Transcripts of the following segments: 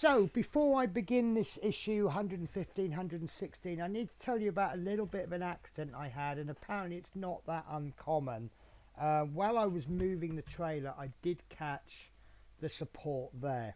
So before I begin this issue 115, 116, I need to tell you about a little bit of an accident I had, and apparently it's not that uncommon. While I was moving the trailer, I did catch the support there.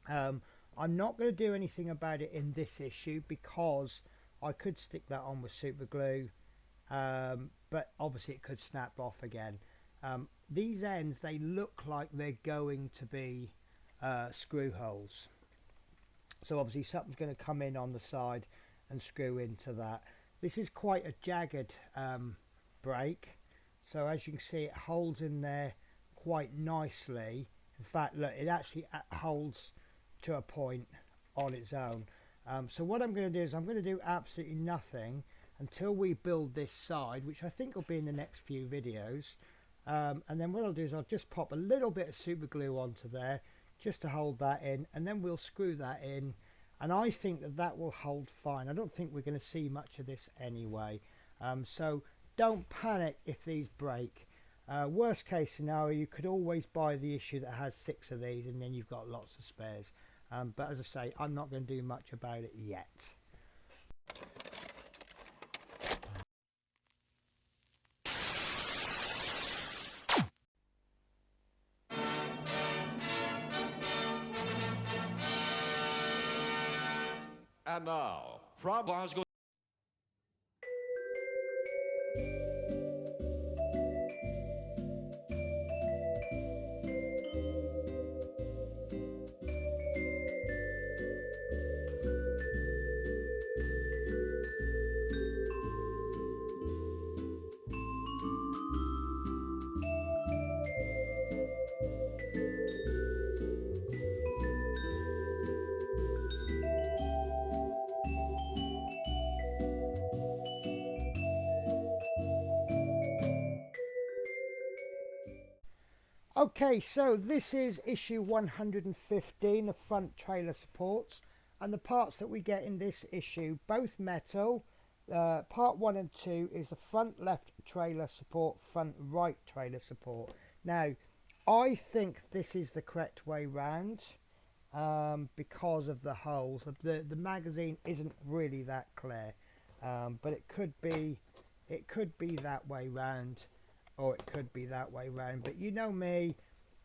I'm not going to do anything about it in this issue because I could stick that on with super glue, but obviously it could snap off again. These ends, they look like they're going to be screw holes, so obviously something's going to come in on the side and screw into that. This is quite a jagged brake, so as you can see it holds in there quite nicely. In fact, look, it actually holds to a point on its own. So what I'm going to do is I'm going to do absolutely nothing until we build this side, which I think will be in the next few videos. And then what I'll do is I'll just pop a little bit of super glue onto there just to hold that in, and then we'll screw that in, and I think that that will hold fine. I don't think we're going to see much of this anyway, so don't panic if these break. Worst case scenario, you could always buy the issue that has 6 of these, and then you've got lots of spares. But as I say, I'm not going to do much about it yet. And now, from Glasgow. Okay, so this is issue 115 of front trailer supports, and the parts that we get in this issue, both metal. Part 1 and 2 is the front left trailer support, front right trailer support. Now, I think this is the correct way round because of the holes. The magazine isn't really that clear, but it could be that way round, or it could be that way round, but you know me,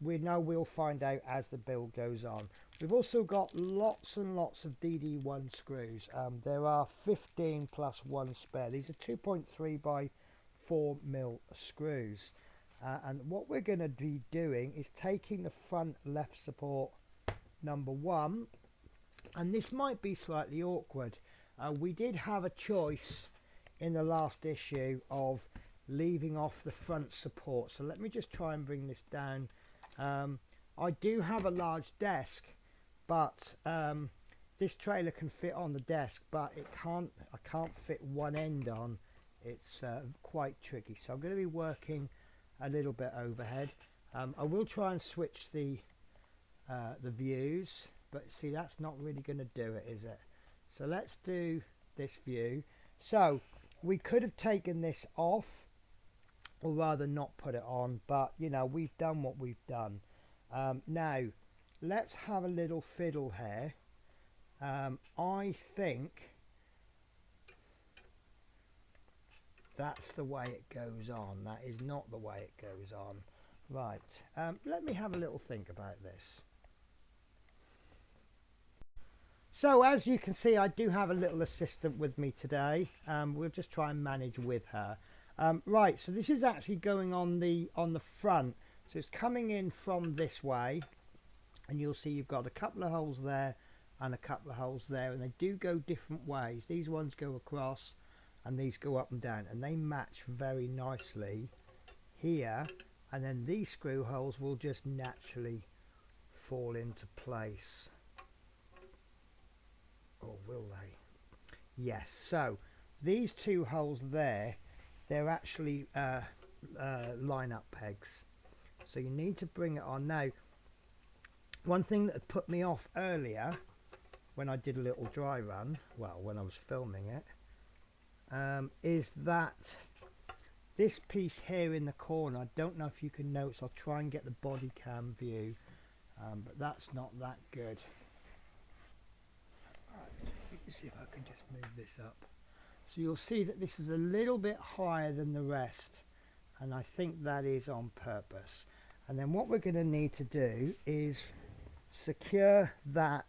we'll find out as the build goes on. We've also got lots and lots of DD1 screws. There are 15 plus 1 spare. These are 2.3 by 4 mil screws, and what we're going to be doing is taking the front left support number 1, and this might be slightly awkward. We did have a choice in the last issue of leaving off the front support, so let me just try and bring this down. I do have a large desk, but this trailer can fit on the desk, but I can't fit one end on. It's quite tricky, so I'm going to be working a little bit overhead. I will try and switch the views, but see, that's not really going to do it, is it? So let's do this view. So we could have taken this off, or rather not put it on, but you know, we've done what we've done. Now let's have a little fiddle here. I think that's the way it goes on. That is not the way it goes on. Right, let me have a little think about this. So as you can see, I do have a little assistant with me today. We'll just try and manage with her. Right, so this is actually going on the front, so it's coming in from this way, and you'll see you've got a couple of holes there and a couple of holes there, and they do go different ways. These ones go across and these go up and down, and they match very nicely here, and then these screw holes will just naturally fall into place, or will they? Yes. So these 2 holes there, they're actually line-up pegs, so you need to bring it on. Now, one thing that put me off earlier when I did a little dry run, well, when I was filming it, is that this piece here in the corner, I don't know if you can notice, I'll try and get the body cam view, but that's not that good. Let's see if I can just move this up. So you'll see that this is a little bit higher than the rest, and I think that is on purpose. And then what we're going to need to do is secure that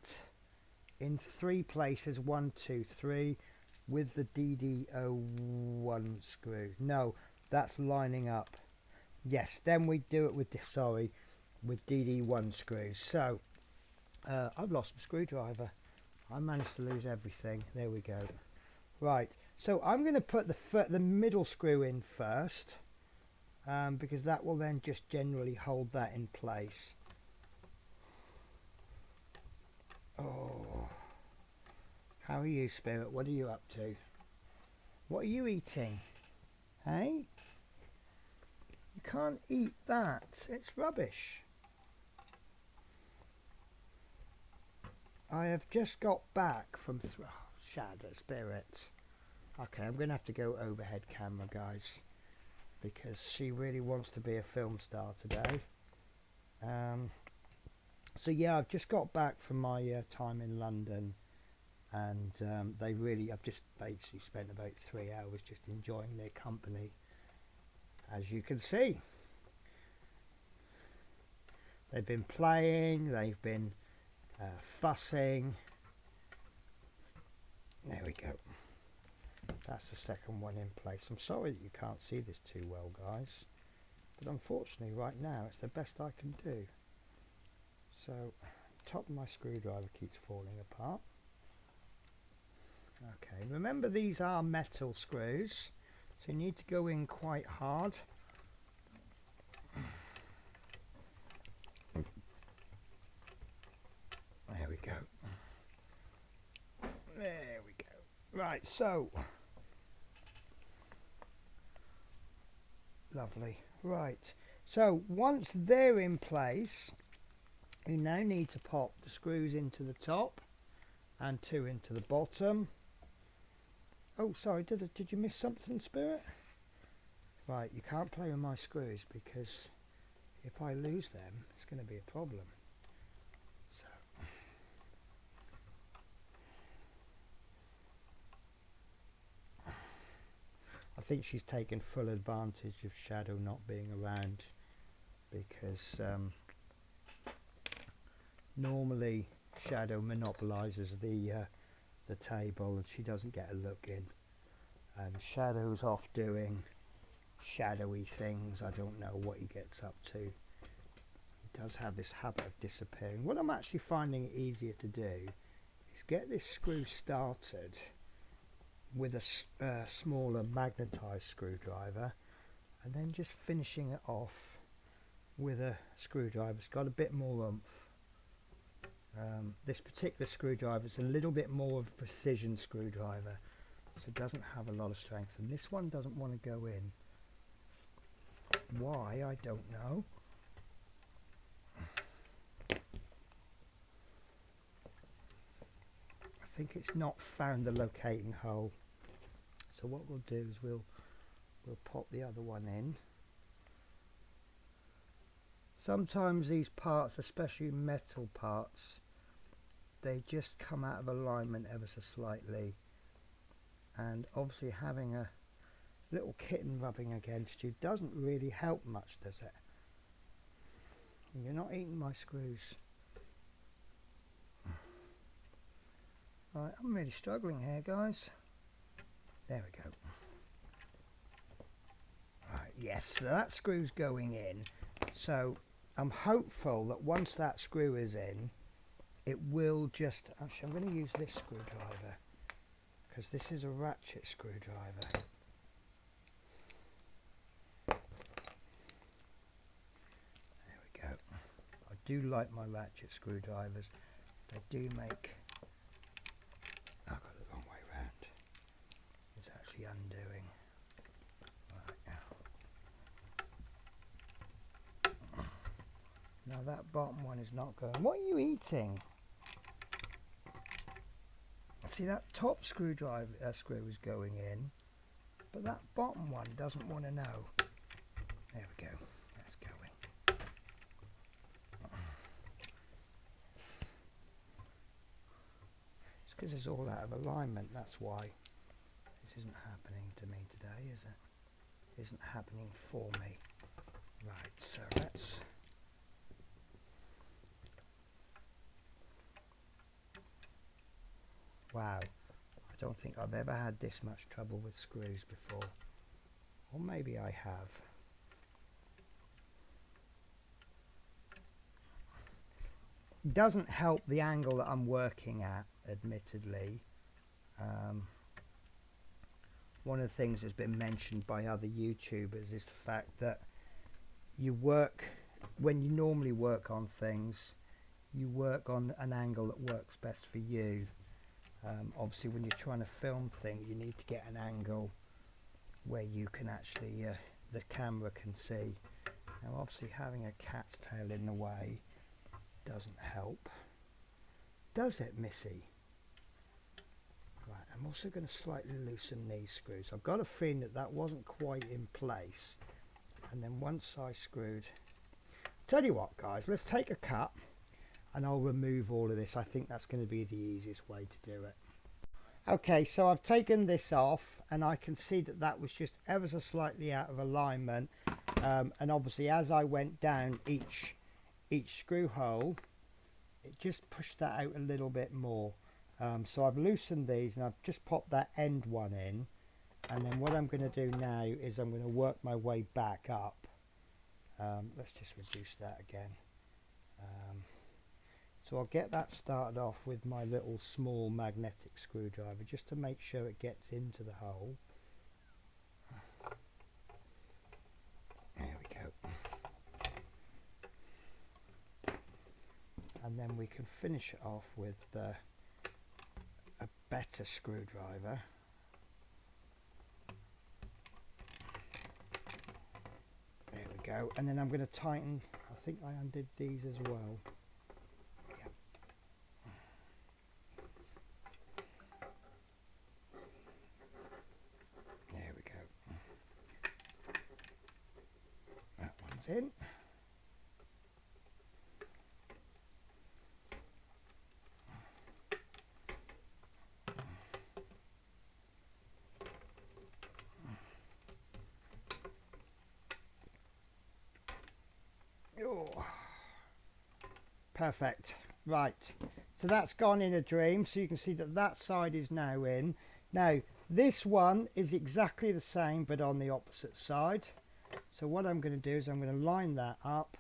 in 3 places, 1, 2, 3, with the DD01 screw. No, that's lining up. Yes, then we do it with with DD1 screws. So I've lost my screwdriver. I managed to lose everything. There we go. Right, so I'm going to put the middle screw in first, because that will then just generally hold that in place. Oh, how are you, Spirit? What are you up to? What are you eating? Hey? You can't eat that. It's rubbish. I have just got back from Shadow Spirits. Okay, I'm going to have to go overhead camera, guys, because she really wants to be a film star today. So yeah, I've just got back from my time in London, and I've just basically spent about 3 hours just enjoying their company, as you can see. They've been playing, they've been fussing. There we go. That's the second one in place. I'm sorry that you can't see this too well, guys, but unfortunately right now it's the best I can do. So top of my screwdriver keeps falling apart. Okay, remember these are metal screws, so you need to go in quite hard. There we go. There we go. Right, so lovely. Right, so once they're in place, you now need to pop the screws into the top and 2 into the bottom. Oh, sorry, did you miss something, Spirit? Right, you can't play with my screws, because if I lose them, it's going to be a problem. So I think she's taken full advantage of Shadow not being around, because normally Shadow monopolises the table and she doesn't get a look in, and Shadow's off doing shadowy things. I don't know what he gets up to. He does have this habit of disappearing. What I'm actually finding it easier to do is get this screw started with a smaller magnetised screwdriver, and then just finishing it off with a screwdriver. It's got a bit more oomph. This particular screwdriver is a little bit more of a precision screwdriver, so it doesn't have a lot of strength, and this one doesn't want to go in. Why, I don't know. I think it's not found the locating hole. So what we'll do is we'll pop the other one in. Sometimes these parts, especially metal parts, they just come out of alignment ever so slightly, and obviously having a little kitten rubbing against you doesn't really help much, does it? You're not eating my screws. Right, I'm really struggling here, guys. There we go. Right, yes, so that screw's going in. So I'm hopeful that once that screw is in, it will just... Actually, I'm going to use this screwdriver, because this is a ratchet screwdriver. There we go. I do like my ratchet screwdrivers. They do make... I got it the wrong way round. It's actually undoing. Right. Now that bottom one is not going. What are you eating? See, that top screwdriver screw is going in, but that bottom one doesn't want to know. There we go. That's going. because it's all out of alignment, that's why. This isn't happening to me today, is it? Isn't happening for me. Right, so let's... Wow, I don't think I've ever had this much trouble with screws before. Or maybe I have. Doesn't help the angle that I'm working at, admittedly. One of the things that's been mentioned by other YouTubers is the fact that you work, when you normally work on things, you work on an angle that works best for you. Obviously when you're trying to film things, you need to get an angle where you can actually, the camera can see. Now obviously having a cat's tail in the way doesn't help. Does it, Missy? Right, I'm also going to slightly loosen these screws. I've got a feeling that that wasn't quite in place. And then once I screwed... Tell you what, guys, let's take a cut and I'll remove all of this. I think that's going to be the easiest way to do it. Okay, so I've taken this off and I can see that that was just ever so slightly out of alignment. And obviously as I went down each screw hole, it just pushed that out a little bit more. So I've loosened these and I've just popped that end one in, and then what I'm going to do now is I'm going to work my way back up. Let's just reduce that again. So I'll get that started off with my little small magnetic screwdriver just to make sure it gets into the hole. There we go. And then we can finish it off with a better screwdriver. There we go. And then I'm going to tighten. I think I undid these as well. Yeah. There we go. That one's in. Perfect. Right, so that's gone in a dream, so you can see that that side is now in. Now this one is exactly the same but on the opposite side. So what I'm going to do is I'm going to line that up,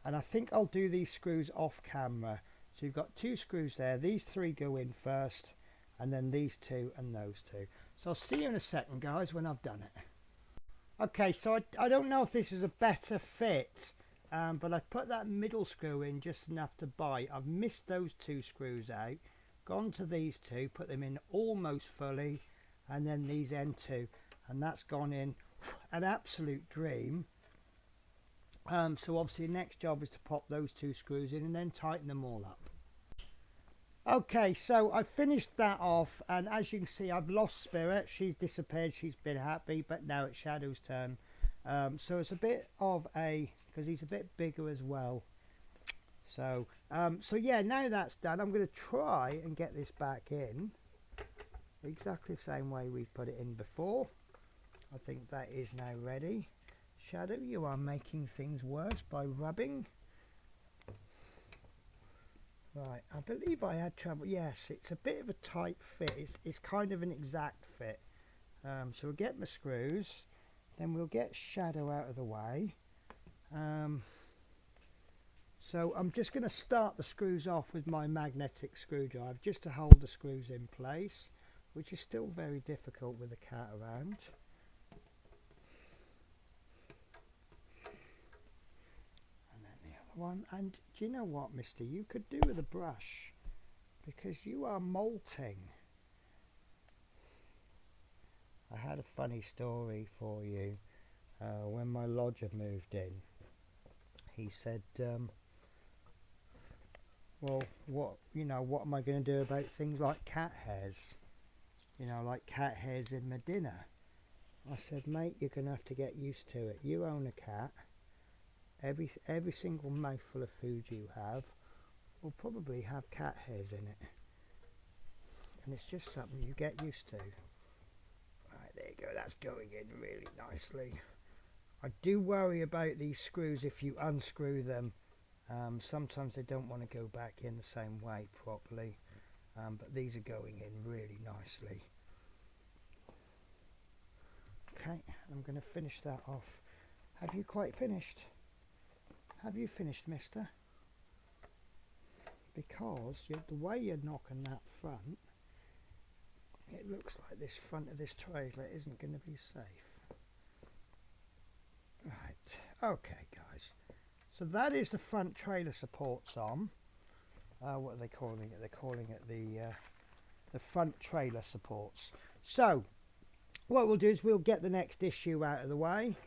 and I think I'll do these screws off camera. So you've got two screws there, these three go in first, and then these two and those two. So I'll see you in a second, guys, when I've done it. Okay, so I don't know if this is a better fit, but I've put that middle screw in just enough to bite. I've missed those two screws out, gone to these two, put them in almost fully, and then these end two, and that's gone in an absolute dream. So obviously the next job is to pop those two screws in and then tighten them all up. Okay, so I finished that off, and as you can see I've lost Spirit. She's disappeared, she's been happy, but now it's Shadow's turn. So it's a bit of a, because he's a bit bigger as well. So yeah, now that's done, I'm going to try and get this back in exactly the same way we put it in before. I think that is now ready. Shadow, you are making things worse by rubbing. Right, I believe I had trouble. Yes, it's a bit of a tight fit. It's kind of an exact fit. So we'll get my screws, then we'll get Shadow out of the way. So I'm just going to start the screws off with my magnetic screwdriver just to hold the screws in place, which is still very difficult with a cat around. One, and do you know what, mister, you could do with a brush, because you are molting. I had a funny story for you. When my lodger moved in, he said, well, what am I going to do about things like cat hairs, like cat hairs in my dinner? I said, mate, you're going to have to get used to it. You own a cat. Every single mouthful of food you have will probably have cat hairs in it. and it's just something you get used to. Right, there you go, that's going in really nicely. I do worry about these screws if you unscrew them. Sometimes they don't want to go back in the same way properly, but these are going in really nicely. Okay, I'm going to finish that off. Have you quite finished? Have you finished, mister? Because the way you're knocking that front, it looks like this front of this trailer isn't going to be safe. Right, okay guys, so that is the front trailer supports on. What are they calling it? They're calling it the front trailer supports. So what we'll do is we'll get the next issue out of the way,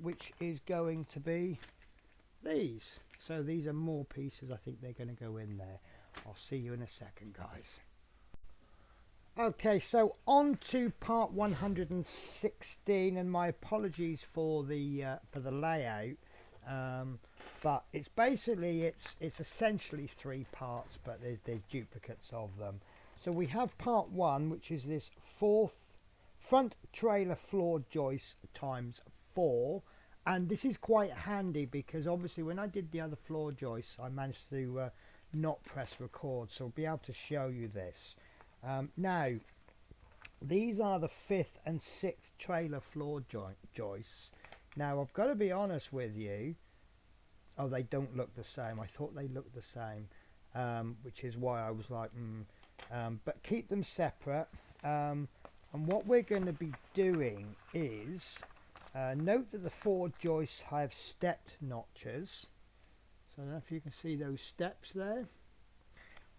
which is going to be these. So these are more pieces. I think they're going to go in there. I'll see you in a second, guys. Okay, so on to part 116, and my apologies for the layout, but it's basically it's essentially 3 parts, but there's duplicates of them. So we have part 1, which is this front trailer floor joist times 4, and this is quite handy because obviously when I did the other floor joists I managed to not press record, so I'll be able to show you this. Now these are the 5th and 6th trailer floor joists. Now I've got to be honest with you, oh, they don't look the same. I thought they looked the same, which is why I was like but keep them separate. And what we're going to be doing is note that the 4 joists have stepped notches, so I don't know if you can see those steps there,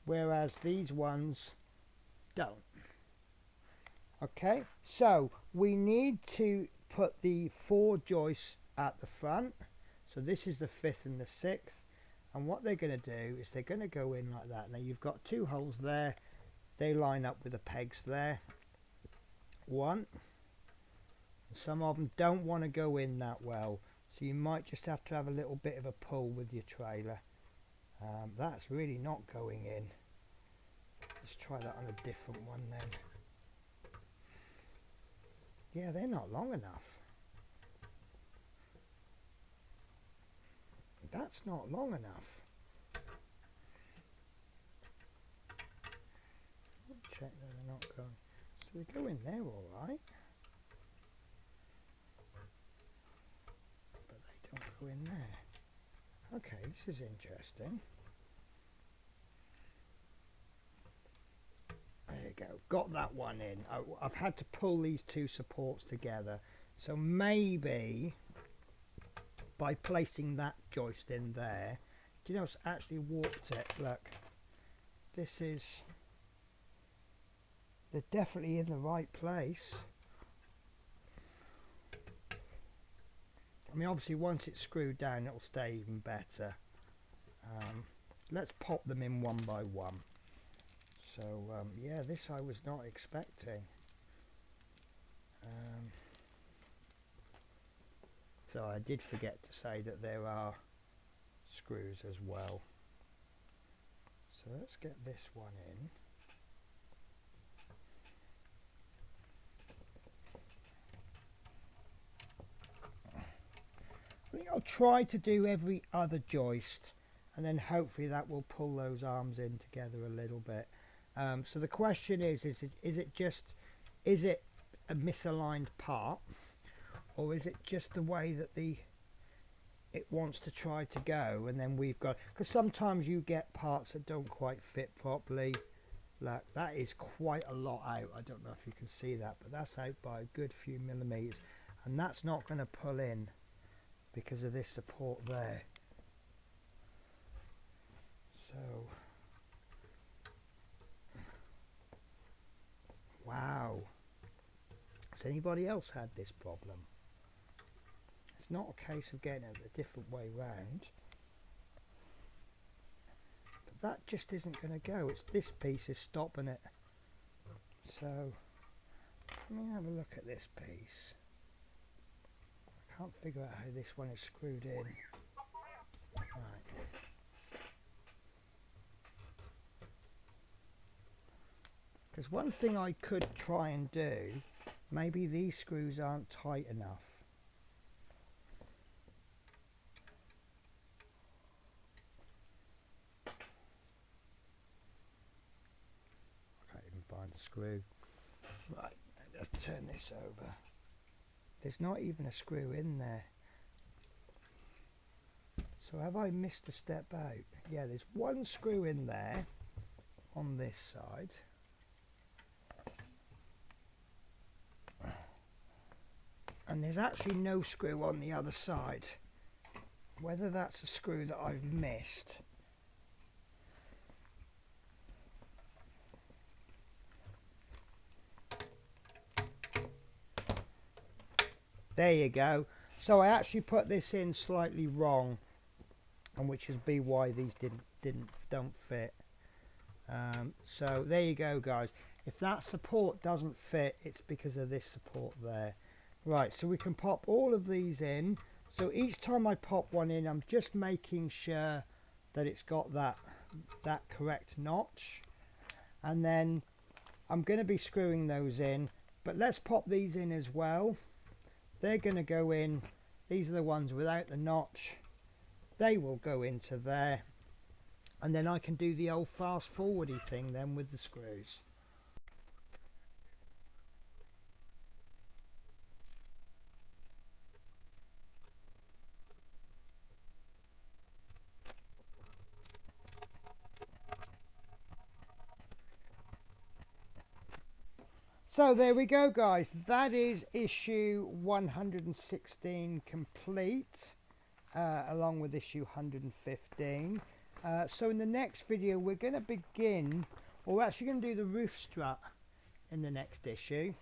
whereas these ones don't. Okay, so we need to put the 4 joists at the front. So this is the 5th and the 6th, and what they're going to do is they're going to go in like that. Now you've got 2 holes there, they line up with the pegs there. 1. Some of them don't want to go in that well, so you might just have to have a little bit of a pull with your trailer. That's really not going in. Let's try that on a different one then. Yeah, they're not long enough. That's not long enough. Check that they're not going. So they go in there all right, but they don't go in there. Okay, this is interesting. There you go, got that one in. I've had to pull these 2 supports together, so maybe by placing that joist in there, do you know, it's actually warped it. Look, this is, they're definitely in the right place. I mean, obviously once it's screwed down it'll stay even better. Let's pop them in one by one. So yeah, this I was not expecting. So I did forget to say that there are screws as well. So let's get this one in. I think I'll try to do every other joist, and then hopefully that will pull those arms in together a little bit. So the question is it a misaligned part, or is it just the way that it wants to try to go? And then we've got, because sometimes you get parts that don't quite fit properly. Like that is quite a lot out. I don't know if you can see that, but that's out by a good few millimeters, and that's not going to pull in because of this support there. So wow, has anybody else had this problem? It's not a case of getting it a different way round, but that just isn't going to go. It's this piece is stopping it. So let me have a look at this piece. I can't figure out how this one is screwed in. Right. There's one thing I could try and do. Maybe these screws aren't tight enough. I can't even find the screw. Right, let's turn this over. There's not even a screw in there. So have I missed a step out? Yeah, there's one screw in there on this side. And there's actually no screw on the other side. Whether that's a screw that I've missed. There you go. So I actually put this in slightly wrong, and which is why these don't fit. So there you go, guys. If that support doesn't fit, it's because of this support there. Right, so we can pop all of these in. So each time I pop one in, I'm just making sure that it's got that correct notch. And then I'm going to be screwing those in. But let's pop these in as well. They're going to go in. These are the ones without the notch. They will go into there. And then I can do the old fast forwardy thing then with the screws. So there we go, guys. That is issue 116 complete, along with issue 115. So in the next video, we're going to begin, or we're actually going to do the roof strut in the next issue.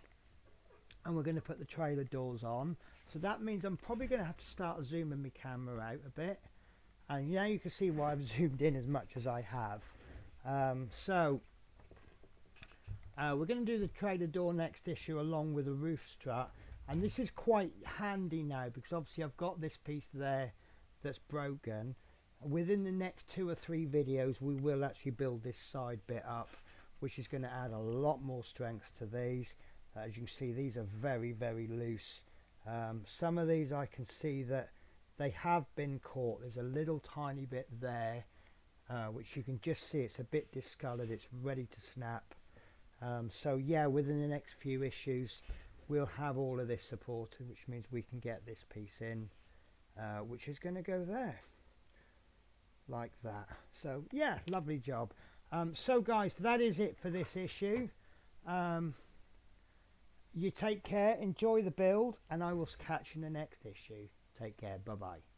And we're going to put the trailer doors on. So that means I'm probably going to have to start zooming my camera out a bit. And now you can see why I've zoomed in as much as I have. We're going to do the trailer door next issue along with a roof strut, and this is quite handy now because obviously I've got this piece there that's broken. Within the next 2 or 3 videos we will actually build this side bit up, which is going to add a lot more strength to these. As you can see, these are very, very loose. Some of these I can see that they have been caught. There's a little tiny bit there, which you can just see it's a bit discoloured, it's ready to snap. So yeah, within the next few issues we'll have all of this supported, which means we can get this piece in, which is going to go there like that. So yeah, lovely job. So guys, that is it for this issue. You take care, enjoy the build, and I will catch you in the next issue. Take care, bye bye.